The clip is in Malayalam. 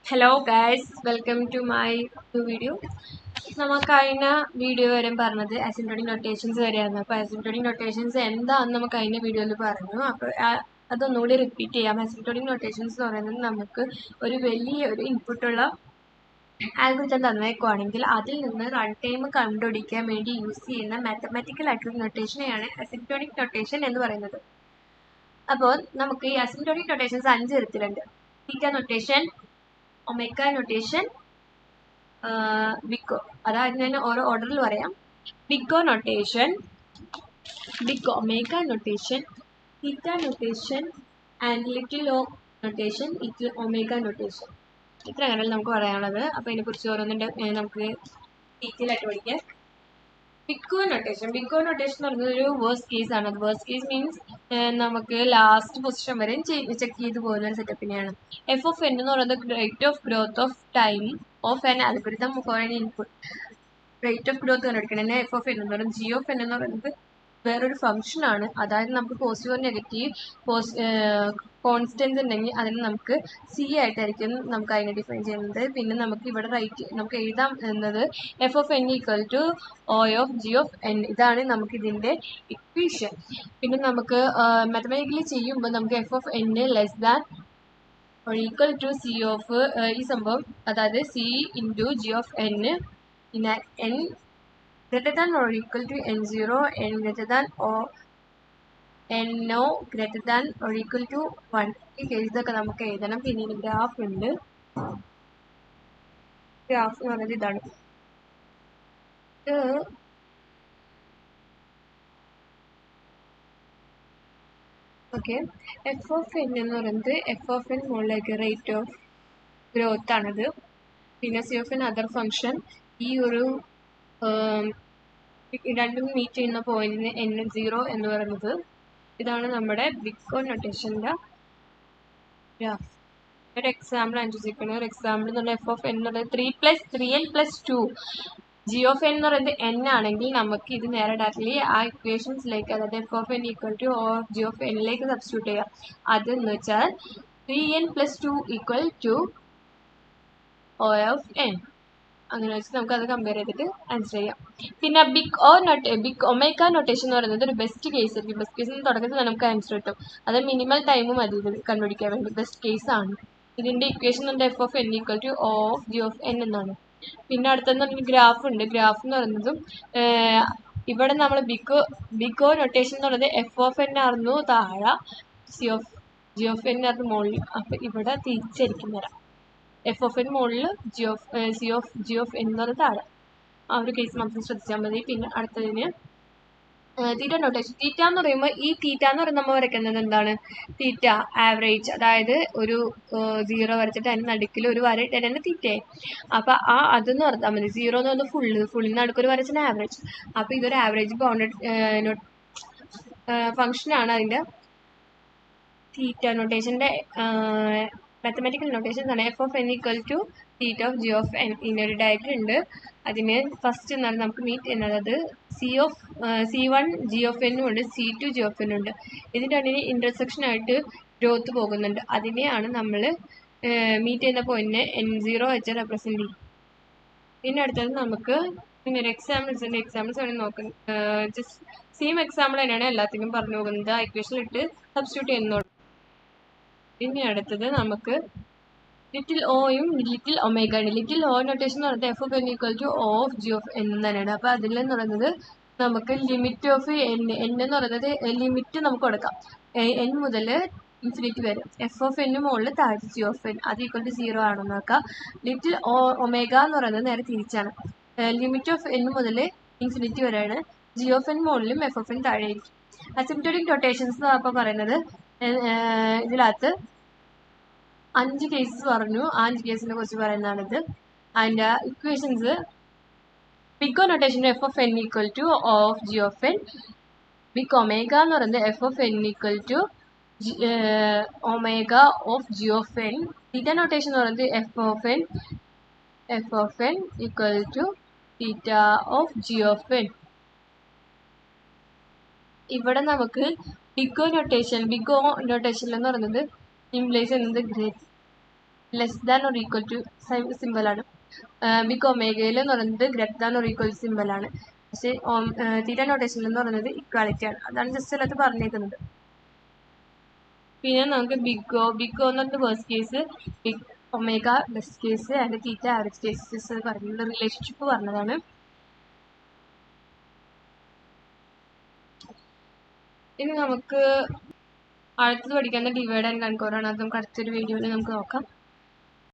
Hello guys, welcome to my video. നമുക്ക് കഴിഞ്ഞ വീഡിയോ വരെ പറഞ്ഞത് അസിംപ്റ്റോട്ടിക് നൊട്ടേഷൻസ് വരെയായിരുന്നു. അപ്പോൾ അസിംപ്റ്റോട്ടിക് നൊട്ടേഷൻസ് എന്താണെന്ന് നമുക്ക് കഴിഞ്ഞ വീഡിയോയിൽ പറഞ്ഞു. അപ്പോൾ അതൊന്നുകൂടി റിപ്പീറ്റ് ചെയ്യാം. അസിംപ്റ്റോട്ടിക് നൊട്ടേഷൻസ് എന്ന് പറയുന്നത് നമുക്ക് ഒരു വലിയൊരു ഇൻപുട്ടുള്ള ആൽഗോരിതം തന്നേക്കുവാണെങ്കിൽ അതിൽ നിന്ന് റൺ ടൈം കണ്ടുപിടിക്കാൻ വേണ്ടി യൂസ് ചെയ്യുന്ന മാത്തമാറ്റിക്കൽ ആയിട്ടുള്ള നൊട്ടേഷനെയാണ് അസിംപ്റ്റോട്ടിക് നൊട്ടേഷൻ എന്ന് പറയുന്നത്. അപ്പോൾ നമുക്ക് ഈ അസിംപ്റ്റോട്ടിക് നൊട്ടേഷൻസ് 5 തരത്തിലുണ്ട്. Theta notation, omega notation, big O, അതായത് ഞാൻ ഓരോ ഓർഡറിൽ പറയാം. Big O notation, big omega notation, theta notation and little O notation, little omega notation. ഇത്ര കാര്യങ്ങൾ നമുക്ക് പറയാനുള്ളത്. അപ്പോൾ ഇതിനെക്കുറിച്ച് ഓരോന്നിൻ്റെ നമുക്ക് ഡീറ്റെയിൽ ആയിട്ട് പഠിക്കാം. ബിഗ് ഒ നൊട്ടേഷൻ എന്ന് പറയുന്നത് ഒരു വേഴ്സ്റ്റ് കേസ് ആണ്. വേഴ്സ്റ്റ് കേസ് മീൻസ് നമുക്ക് ലാസ്റ്റ് പൊസിഷൻ വരെ ചെക്ക് ചെയ്ത് പോകുന്ന ഒരു സെറ്റപ്പിനെയാണ്. എഫ് ഓഫ് എൻ എന്ന് പറയുന്നത് rate of growth of time of an algorithm for an input. Rate of growth കണ്ടുപിടിക്കണം. എഫ് ഓഫ് എൻ എന്ന് പറയുന്നത് ജി ഓഫ് എൻ എന്ന് പറയുന്നത് വേറൊരു ഫംഗ്ഷൻ ആണ്. അതായത് നമുക്ക് പോസിറ്റീവ് ഓർ നെഗറ്റീവ് കോൺസ്റ്റൻസ് ഉണ്ടെങ്കിൽ അതിന് നമുക്ക് സി ആയിട്ടായിരിക്കും നമുക്ക് അതിനെ ഡിഫൈൻ ചെയ്യുന്നത്. പിന്നെ നമുക്ക് ഇവിടെ നമുക്ക് എഴുതാം എന്നത് F of N equal to O of G of N. ഇതാണ് നമുക്ക് ഇതിൻ്റെ ഇക്വേഷൻ. പിന്നെ നമുക്ക് മാത്തമാറ്റിക്കലി ചെയ്യുമ്പോൾ നമുക്ക് F of N less than or equal to c of ഈ സംഭവം, അതായത് c into g of n in n greater than or equal to n0, n greater than or no greater than or equal to 1. ഈ കേസൊക്കെ നമുക്ക് എഴുതണം. പിന്നെ ഗ്രാഫ് ഉണ്ട്. ഗ്രാഫ് എന്ന് പറയുന്നത് ഇതാണ്. ഓക്കെ, എഫ് ഓഫ് എൻ എന്ന് പറയുന്നത് എഫ് ഓഫ് എൻ മുകളിലേക്ക് റേറ്റ് ഓഫ് ഗ്രോത്ത് ആണിത്. പിന്നെ C of N other function. ഈ ഒരു രണ്ടും മീറ്റ് ചെയ്യുന്ന പോയിന്റിന് n0 എന്ന് പറയുന്നത്. ഇതാണ് നമ്മുടെ ബിഗ് ഒ നൊട്ടേഷൻ്റെ ഗ്രാഫ്. ഒരു എക്സാമ്പിൾ അനുസരിച്ചിരിക്കണം. ഒരു എക്സാമ്പിൾ എന്ന് പറഞ്ഞാൽ എഫ് ഓഫ് എൻ എന്ന് പറയുന്നത് 3+3n+2 ജി ഓഫ് എൻ എന്ന് പറയുന്നത് n ആണെങ്കിൽ നമുക്ക് ഇത് നേരെ ഡയറക്റ്റ്ലി ആ ഇക്വേഷൻസിലേക്ക്, അതായത് F of N equal to O of G of എന്നിലേക്ക് സബ്സ്റ്റിറ്റ്യൂട്ട് ചെയ്യാം. അതെന്ന് വെച്ചാൽ 3n+2 equal to O of N. അങ്ങനെ വെച്ച് നമുക്ക് അത് കമ്പയർ ചെയ്തിട്ട് ആൻസർ ചെയ്യാം. പിന്നെ ബിഗ് ഒമേഗ നൊട്ടേഷൻ എന്ന് പറയുന്നത് ഒരു ബെസ്റ്റ് കേസ് ആയിരിക്കും. ബെസ്റ്റ് കേസിന് തുടക്കത്തിൽ നമുക്ക് ആൻസർ കിട്ടും. അത് മിനിമൽ ടൈം മതി ഇത് കണ്ടുപിടിക്കാൻ വേണ്ടി. ബെസ്റ്റ് കേസ് ആണ്. ഇതിൻ്റെ ഇക്വേഷൻ ഉണ്ട് F of N equal to O of G of N എന്നാണ്. പിന്നെ അടുത്തെന്ന് പറഞ്ഞാൽ ഗ്രാഫ് ഉണ്ട്. ഗ്രാഫ് എന്ന് പറയുന്നതും ഇവിടെ നമ്മൾ ബിഗ് ഒ നൊട്ടേഷൻ എന്ന് പറയുന്നത് എഫ് ഓഫ് എൻ ആയിരുന്നു താഴെ, ജി ഓഫ് എൻ ആയിരുന്നു മുകളിൽ. അപ്പം ഇവിടെ തിരിച്ചായിരിക്കും വരാം. എഫ് ഓഫ് എൻ മുകളിൽ C of G of N എന്ന് പറയുന്നത് താഴെ. ആ ഒരു കേസ് മാത്രം ശ്രദ്ധിച്ചാൽ മതി. പിന്നെ അടുത്തതിന് തീറ്റ നൊട്ടേഷൻ. തീറ്റ എന്ന് പറയുമ്പോൾ ഈ തീറ്റ എന്ന് പറയുമ്പോൾ നമ്മൾ വരയ്ക്കുന്നത് എന്താണ്? തീറ്റ ആവറേജ്, അതായത് ഒരു 0 വരച്ചിട്ട് അതിന് നടുക്കിൽ ഒരു വര ഇട്ടാണ് തീറ്റയെ. അപ്പം അതെന്ന് പറഞ്ഞാൽ മതി. 0 എന്ന് പറയുന്നത് ഫുള്ളിന് നടുക്കൊരു വരച്ചാൽ ആവറേജ്. അപ്പം ഇതൊരു ആവറേജ് ബൗണ്ടഡ് ഫംഗ്ഷനാണ്. അതിൻ്റെ തീറ്റ നൊട്ടേഷൻ്റെ മാത്തമാറ്റിക്കൽ നൊട്ടേഷൻ ആണ് F of N equal to theta of G of N. ഇതിൻ്റെ ഒരു ഡയഗ്രം ഉണ്ട്. അതിന് ഫസ്റ്റ് എന്നാണ് നമുക്ക് മീറ്റ് ചെയ്യുന്നത്. അത് C1 ജി ഓഫ് എന്നും ഉണ്ട്, C2 ജി ഓഫ് എന്നും ഉണ്ട്. ഇതിൻ്റെ രണ്ടിന് ഇൻ്റർസെക്ഷനായിട്ട് ഗ്രോത്ത് പോകുന്നുണ്ട്. അതിനെയാണ് നമ്മൾ മീറ്റ് ചെയ്യുന്ന പോയിന്റിനെ n0 വെച്ച് റെപ്രസെൻറ്റ് ചെയ്യും. പിന്നെ അടുത്തത് നമുക്ക് പിന്നെ ഒരു എക്സാമ്പിൾസ് വേണമെങ്കിൽ നോക്കാം. ജസ്റ്റ് സെയിം എക്സാമ്പിൾ തന്നെയാണ് എല്ലാത്തിനും പറഞ്ഞു പോകുന്നത്. ആ ഇക്വേഷൻ ഇട്ട് സബ്സ്റ്റിറ്റ്യൂട്ട് ചെയ്യുന്നുള്ളൂ. ഇനി അടുത്തത് നമുക്ക് ലിറ്റിൽ ഒയും ലിറ്റിൽ ഒമേഗ ഉണ്ട്. ലിറ്റിൽ ഒ നൊട്ടേഷൻ എന്ന് പറയുന്നത് F of N equal to O of G of N തന്നെയാണ്. അപ്പോൾ അതിലെന്ന് പറയുന്നത് നമുക്ക് ലിമിറ്റ് ഓഫ് എൻ എന്ന് പറയുന്നത് ലിമിറ്റ് നമുക്ക് കൊടുക്കാം. എൻ മുതൽ ഇൻഫിനിറ്റി വരും. എഫ് ഓഫ് എന് മുകളിൽ താഴെ ജി ഓഫ് എൻ, അത് ഈക്വൽ ടു 0 ആണെന്ന് നോക്കാം. ലിറ്റിൽ ഒമേഗ എന്ന് പറയുന്നത് നേരെ തിരിച്ചാണ്. ലിമിറ്റ് ഓഫ് എൻ മുതൽ ഇൻഫിനിറ്റി വരെയാണ്. ജി ഓഫ് എൻ മുകളിലും എഫ് ഓഫ് എൻ താഴെയായിരിക്കും. അസിംപ്റ്റോട്ടിക് നൊട്ടേഷൻസ് എന്നപ്പോൾ പറയുന്നത് ഇതിനകത്ത് 5 കേസസ് പറഞ്ഞു. 5 കേസിനെ കുറിച്ച് പറയുന്നതാണിത്. അതിൻ്റെ equations big O notation F of N equal to O of G of N. Big omega എന്ന് പറയുന്നത് F of N equal to omega of G of N. Theta notation എന്ന് പറയുന്നത് F of N equal to theta of G of N. ഇവിടെ നമുക്ക് ബിഗ് ഒ നൊട്ടേഷൻ എന്ന് പറയുന്നത് ഇംപ്ലൈസ് ചെയ്യുന്നത് less than or equal to സിമ്പിളാണ്. ബിഗ് ഒമേഗയിൽ എന്ന് പറയുന്നത് ഗ്രേറ്റർ ദാൻ ഓർ ഈക്വൽ സിമ്പിളാണ്. പക്ഷേ തീറ്റ നൊട്ടേഷൻ എന്ന് പറയുന്നത് ഇക്വാലിറ്റി ആണ്. അതാണ് ജസ്റ്റ് അതിനകത്ത് പറഞ്ഞേക്കുന്നത്. പിന്നെ നമുക്ക് ബിഗ് ഒ എന്ന് പറയുന്നത് worst case, big omega best case and theta average cases പറഞ്ഞുള്ള റിലേഷൻഷിപ്പ് പറഞ്ഞതാണ്. ഇനി നമുക്ക് അടുത്തത് പഠിക്കേണ്ട ഡിവൈഡ് ആൻഡ് കൺകോർ ആണ്. അത് നമുക്ക് അടുത്തൊരു വീഡിയോയിൽ നമുക്ക് നോക്കാം.